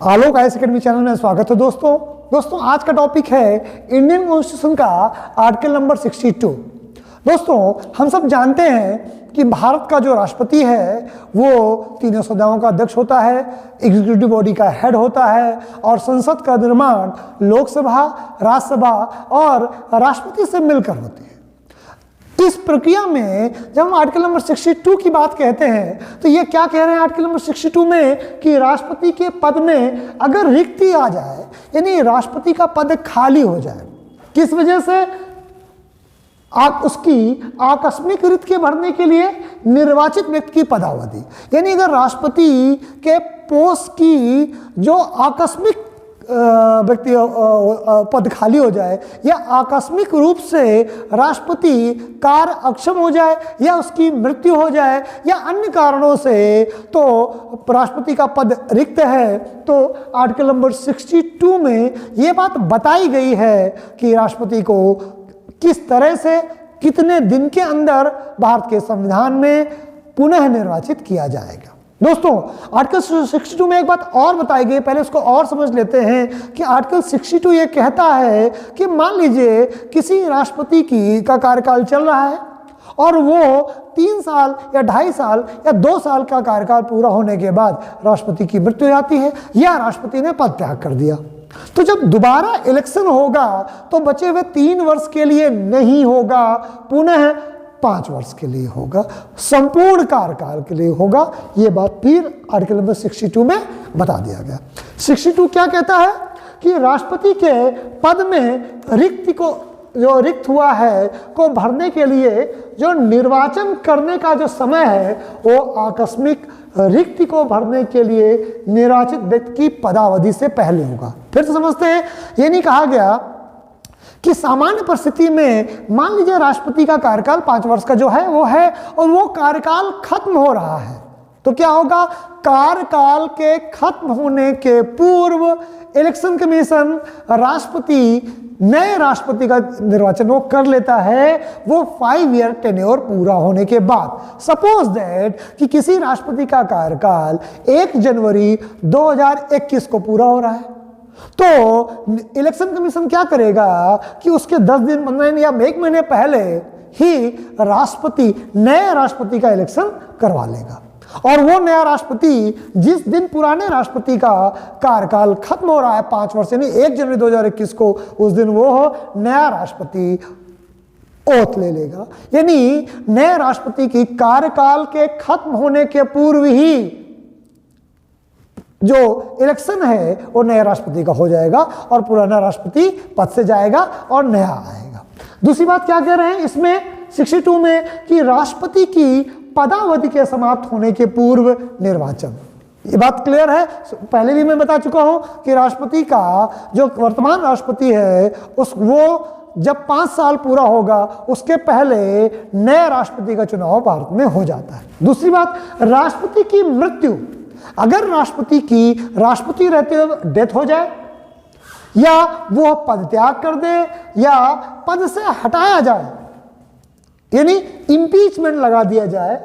आलोक IAS academy channel में स्वागत है दोस्तों आज का टॉपिक है इंडियन कॉन्स्टिट्यूशन का आर्टिकल नंबर 62। दोस्तों हम सब जानते हैं कि भारत का जो राष्ट्रपति है वो तीनों सदनों का अध्यक्ष होता है, एग्जीक्यूटिव बॉडी का हेड होता है और संसद का निर्माण लोकसभा, राज्यसभा और राष्ट्रपति से मिलकर होती है। इस प्रक्रिया में जब हम आर्टिकल नंबर 62 की बात कहते हैं तो ये क्या कह रहे हैं आर्टिकल नंबर 62 में कि राष्ट्रपति के पद में अगर रिक्ति आ जाए, यानी राष्ट्रपति का पद खाली हो जाए, किस वजह से? उसकी आकस्मिक रिक्त के भरने के लिए निर्वाचित व्यक्ति की पदावधि, यानी अगर राष्ट्रपति के पोस्ट की जो आकस्मिक व्यक्ति पद खाली हो जाए या आकस्मिक रूप से राष्ट्रपति कार्य अक्षम हो जाए या उसकी मृत्यु हो जाए या अन्य कारणों से तो राष्ट्रपति का पद रिक्त है, तो आर्टिकल नंबर 62 में ये बात बताई गई है कि राष्ट्रपति को किस तरह से कितने दिन के अंदर भारत के संविधान में पुनः निर्वाचित किया जाएगा। दोस्तों आर्टिकल 62 में एक बात और बताई गई, पहले उसको और समझ लेते हैं कि आर्टिकल 62 ये कहता है कि मान लीजिए किसी राष्ट्रपति का कार्यकाल चल रहा है और वो 3 साल या 2.5 साल या 2 साल का कार्यकाल पूरा होने के बाद राष्ट्रपति की मृत्यु हो जाती है या राष्ट्रपति ने पद त्याग कर दिया, तो जब दोबारा इलेक्शन होगा तो बचे हुए 3 वर्ष के लिए नहीं होगा, पुनः 5 वर्ष के लिए होगा, संपूर्ण कार्यकाल के लिए होगा। यह बात फिर आर्टिकल नंबर 62 में बता दिया गया। 62 क्या कहता है कि राष्ट्रपति के पद में रिक्ति को जो रिक्त हुआ है को भरने के लिए जो निर्वाचन करने का जो समय है वो आकस्मिक रिक्ति को भरने के लिए निर्वाचित व्यक्ति की पदावधि से पहले होगा। फिर से समझते हैं, ये नहीं कहा गया कि सामान्य परिस्थिति में मान लीजिए राष्ट्रपति का कार्यकाल 5 वर्ष का जो है वो है और वो कार्यकाल खत्म हो रहा है, तो क्या होगा? कार्यकाल के खत्म होने के पूर्व इलेक्शन कमीशन नए राष्ट्रपति का निर्वाचन वो कर लेता है, वो 5 ईयर टेन्योर पूरा होने के बाद। सपोज दैट कि किसी राष्ट्रपति का कार्यकाल 1 जनवरी 2021 को पूरा हो रहा है, तो इलेक्शन कमीशन क्या करेगा कि उसके 10 दिन 15 दिन या 1 महीने पहले ही नए राष्ट्रपति का इलेक्शन करवा लेगा और वो नया राष्ट्रपति जिस दिन पुराने राष्ट्रपति का कार्यकाल खत्म हो रहा है 5 वर्ष यानी 1 जनवरी 2021 को, उस दिन वो नया राष्ट्रपति ओथ ले लेगा, यानी नए राष्ट्रपति की कार्यकाल के खत्म होने के पूर्व ही जो इलेक्शन है वो नए राष्ट्रपति का हो जाएगा और पुराना राष्ट्रपति पद से जाएगा और नया आएगा। दूसरी बात क्या कह रहे हैं इसमें 62 में कि राष्ट्रपति की पदावधि के समाप्त होने के पूर्व निर्वाचन। ये बात क्लियर है, पहले भी मैं बता चुका हूं कि राष्ट्रपति का जो वर्तमान राष्ट्रपति है वो जब 5 साल पूरा होगा उसके पहले नए राष्ट्रपति का चुनाव भारत में हो जाता है। दूसरी बात, राष्ट्रपति की मृत्यु, अगर राष्ट्रपति रहते हुए डेथ हो जाए या वो पद त्याग कर दे या पद से हटाया जाए, यानी इंपीचमेंट लगा दिया जाए।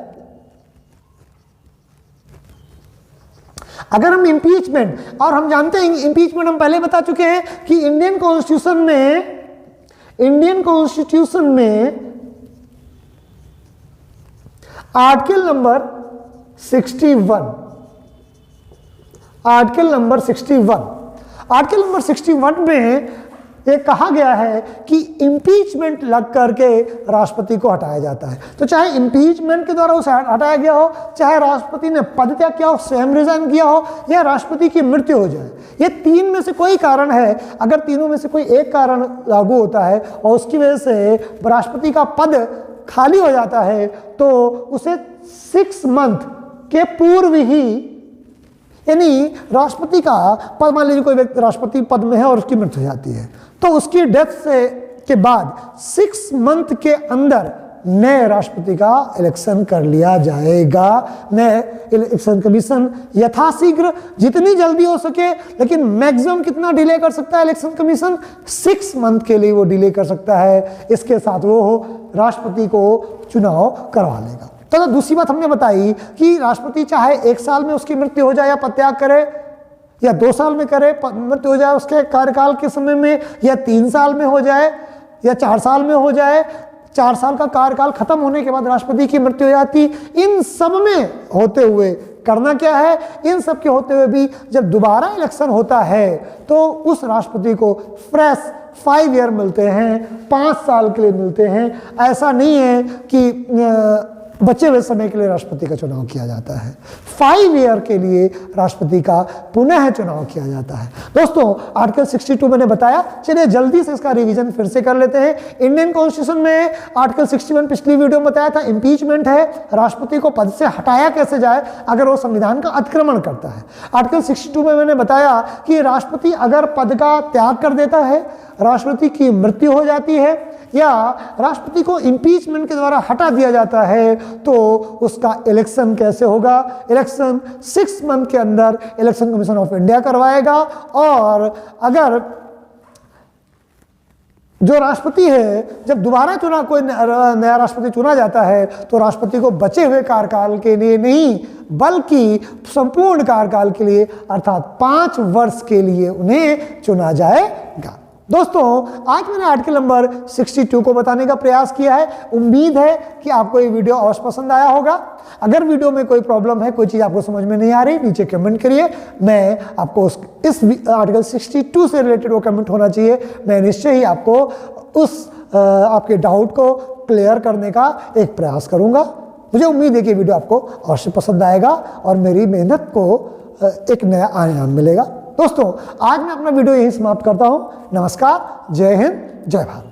अगर हम इंपीचमेंट, और हम जानते हैं इंपीचमेंट हम पहले बता चुके हैं कि इंडियन कॉन्स्टिट्यूशन में आर्टिकल नंबर 61 में ये कहा गया है कि इंपीचमेंट लग करके राष्ट्रपति को हटाया जाता है। तो चाहे इंपीचमेंट के द्वारा उसे हटाया गया हो, चाहे राष्ट्रपति ने पद त्याग किया हो, स्वयं रिजाइन किया हो या राष्ट्रपति की मृत्यु हो जाए, ये 3 में से कोई कारण है, अगर तीनों में से कोई एक कारण लागू होता है और उसकी वजह से राष्ट्रपति का पद खाली हो जाता है तो उसे 6 मंथ के पूर्व ही, यानी राष्ट्रपति का पद, मान लीजिए कोई व्यक्ति राष्ट्रपति पद में है और उसकी मृत्यु हो जाती है तो उसकी डेथ के बाद 6 मंथ के अंदर नए राष्ट्रपति का इलेक्शन कर लिया जाएगा। नए इलेक्शन कमीशन यथाशीघ्र जितनी जल्दी हो सके, लेकिन मैक्सिमम कितना डिले कर सकता है इलेक्शन कमीशन? 6 मंथ के लिए वो डिले कर सकता है। इसके साथ वो राष्ट्रपति को चुनाव करवा लेगा। तो दूसरी बात हमने बताई कि राष्ट्रपति चाहे 1 साल में उसकी मृत्यु हो जाए या पदत्याग करे या 2 साल में करे मृत्यु हो जाए उसके कार्यकाल के समय में, या 3 साल में हो जाए, या 4 साल में हो जाए, 4 साल का कार्यकाल खत्म होने के बाद राष्ट्रपति की मृत्यु हो जाती। इन सब में होते हुए करना क्या है, इन सब के होते हुए भी जब दोबारा इलेक्शन होता है तो उस राष्ट्रपति को फ्रेश 5 ईयर मिलते हैं, 5 साल के लिए मिलते हैं। ऐसा नहीं है कि बचे हुए समय के लिए राष्ट्रपति का चुनाव किया जाता है, 5 ईयर के लिए राष्ट्रपति का पुनः चुनाव किया जाता है। दोस्तों आर्टिकल 62 मैंने बताया, चलिए जल्दी से इसका रिवीजन फिर से कर लेते हैं। इंडियन कॉन्स्टिट्यूशन में आर्टिकल 61 पिछली वीडियो में बताया था, इम्पीचमेंट है, राष्ट्रपति को पद से हटाया कैसे जाए अगर वो संविधान का अतिक्रमण करता है। आर्टिकल 62 में मैंने बताया कि राष्ट्रपति अगर पद का त्याग कर देता है, राष्ट्रपति की मृत्यु हो जाती है या राष्ट्रपति को इम्पीचमेंट के द्वारा हटा दिया जाता है तो उसका इलेक्शन कैसे होगा। इलेक्शन 6 मंथ के अंदर इलेक्शन कमीशन ऑफ इंडिया करवाएगा, और अगर जो राष्ट्रपति है जब दोबारा कोई नया राष्ट्रपति चुना जाता है तो राष्ट्रपति को बचे हुए कार्यकाल के लिए नहीं बल्कि संपूर्ण कार्यकाल के लिए अर्थात 5 वर्ष के लिए उन्हें चुना जाएगा। दोस्तों आज मैंने आर्टिकल नंबर 62 को बताने का प्रयास किया है। उम्मीद है कि आपको ये वीडियो अवश्य पसंद आया होगा। अगर वीडियो में कोई प्रॉब्लम है, कोई चीज़ आपको समझ में नहीं आ रही, नीचे कमेंट करिए, मैं आपको इस आर्टिकल 62 से रिलेटेड वो कमेंट होना चाहिए, मैं निश्चय ही आपको उस आपके डाउट को क्लियर करने का एक प्रयास करूँगा। मुझे उम्मीद है कि वीडियो आपको अवश्य पसंद आएगा और मेरी मेहनत को एक नया आयाम मिलेगा। दोस्तों आज मैं अपना वीडियो यहीं समाप्त करता हूं। नमस्कार, जय हिंद, जय भारत।